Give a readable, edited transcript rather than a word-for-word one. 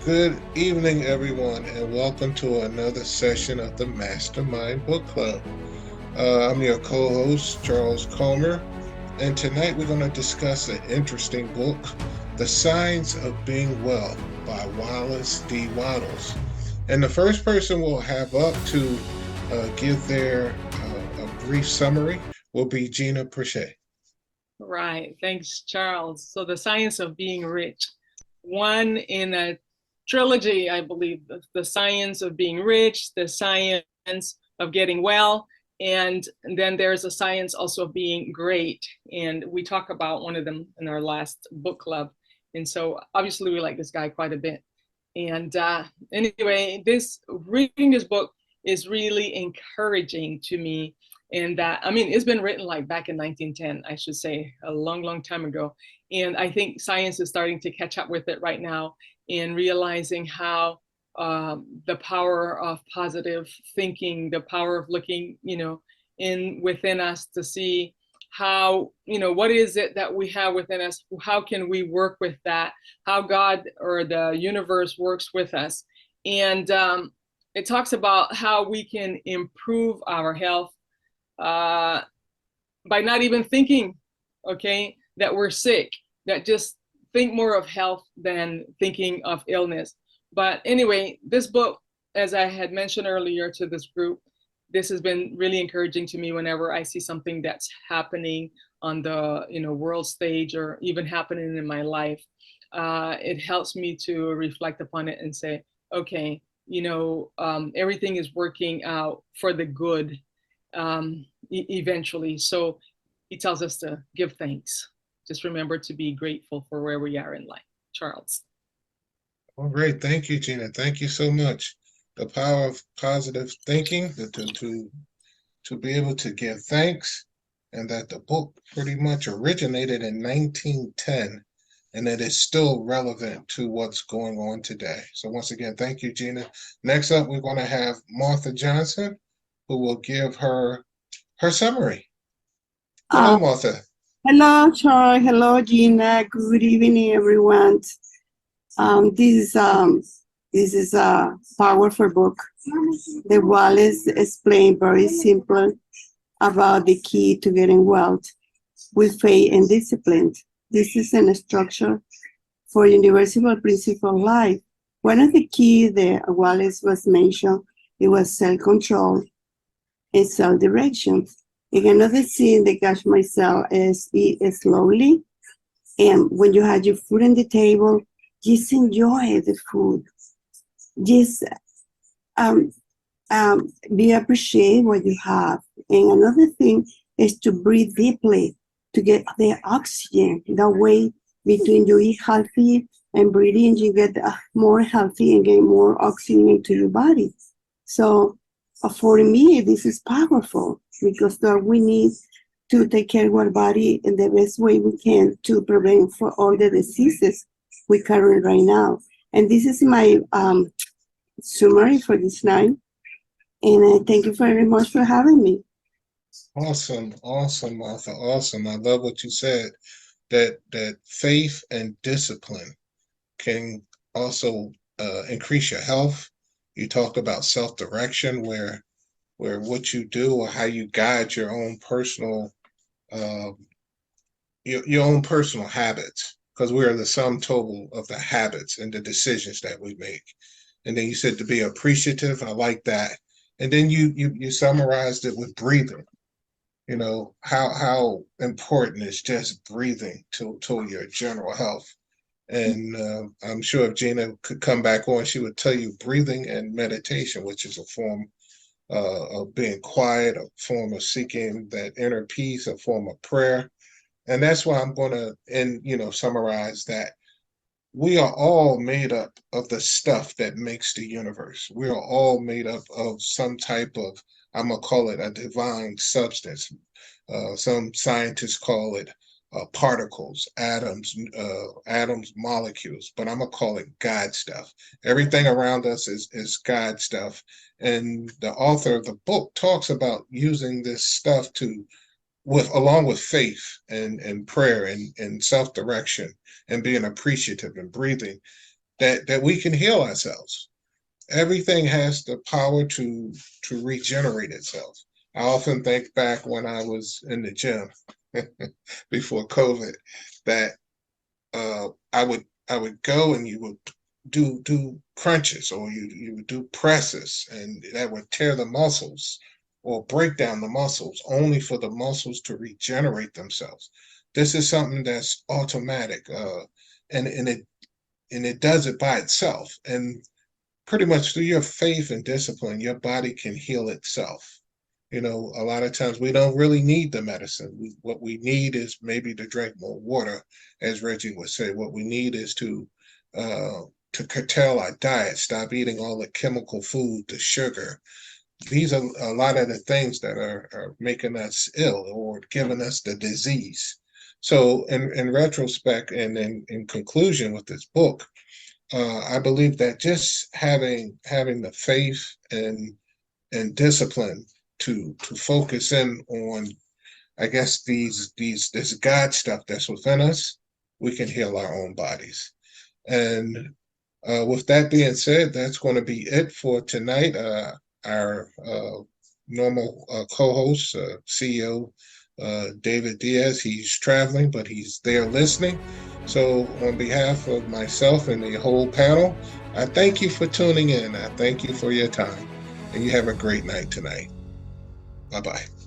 Good evening, everyone, and welcome to another session of the Mastermind Book Club. I'm your co-host, Charles Comer, and tonight we're going to discuss an interesting book, The Signs of Being Well by Wallace D. Wattles. And the first person we'll have up to give their a brief summary will be Gina Pritchett. Right. Thanks, Charles. So The Science of Being Rich, one in a trilogy, I believe, the Science of Being Rich, the Science of Getting Well, and then there's a science also of being great. And we talk about one of them in our last book club. And so obviously we like this guy quite a bit. And anyway, reading this book is really encouraging to me. And it's been written like back in 1910, I should say, a long, long time ago. And I think science is starting to catch up with it right now and realizing how the power of positive thinking, the power of looking, within us to see how, what is it that we have within us? How can we work with that? How God or the universe works with us. And it talks about how we can improve our health by not even thinking, okay, that we're sick, that just think more of health than thinking of illness. But anyway, this book, as I had mentioned earlier to this group, this has been really encouraging to me whenever I see something that's happening on the world stage or even happening in my life. It helps me to reflect upon it and say, okay, everything is working out for the good eventually. So he tells us to give thanks. Just remember to be grateful for where we are in life. Charles. All right, thank you, Gina. Thank you so much. The power of positive thinking, to be able to give thanks, and that the book pretty much originated in 1910, and it is still relevant to what's going on today. So once again, thank you, Gina. Next up, we're going to have Martha Johnson, who will give her summary. Hello, Martha. Hello, Troy. Hello, Gina. Good evening, everyone. This is a powerful book. The Wallace explained very simple about the key to getting wealth with faith and discipline. This is an structure for universal principle of life. One of the keys that Wallace was mentioned, it was self-control and self-direction. And another thing that catch myself is eat slowly. And when you have your food on the table, just enjoy the food. Just be appreciate what you have. And another thing is to breathe deeply to get the oxygen. That way, between you eat healthy and breathing, you get more healthy and get more oxygen into your body. So for me, this is powerful because we need to take care of our body in the best way we can to prevent for all the diseases we carry right now. And this is my summary for this night. And thank you very much for having me. Awesome, Martha. Awesome. I love what you said. That faith and discipline can also increase your health. You talk about self-direction, where what you do or how you guide your own personal your own personal habits, because we are the sum total of the habits and the decisions that we make. And then you said to be appreciative. I like that. And then you summarized it with breathing. How important is just breathing to your general health. And I'm sure if Gina could come back on, she would tell you breathing and meditation, which is a form of being quiet, a form of seeking that inner peace, a form of prayer. And that's why I'm going to summarize that we are all made up of the stuff that makes the universe. We are all made up of some type of, I'm going to call it a divine substance. Some scientists call it particles, atoms, molecules, but I'm going to call it God stuff. Everything around us is God stuff. And the author of the book talks about using this stuff to along with faith and prayer and self-direction and being appreciative and breathing, that we can heal ourselves. Everything has the power to regenerate itself. I often think back when I was in the gym before COVID, that I would go and you would do crunches, or you would do presses, and that would tear the muscles or break down the muscles, only for the muscles to regenerate themselves. This is something that's automatic, and it does it by itself. And pretty much through your faith and discipline, your body can heal itself. You know, a lot of times we don't really need the medicine. What we need is maybe to drink more water, as Reggie would say. What we need is to curtail our diet, stop eating all the chemical food, the sugar. These are a lot of the things that are making us ill or giving us the disease. So in retrospect and in conclusion with this book, I believe that just having the faith and discipline to focus in on, I guess, this God stuff that's within us, we can heal our own bodies. And with that being said, that's going to be it for tonight. Our normal co-host, CEO David Diaz, he's traveling, but he's there listening. So on behalf of myself and the whole panel, I thank you for tuning in. I thank you for your time, and you have a great night tonight. Bye-bye.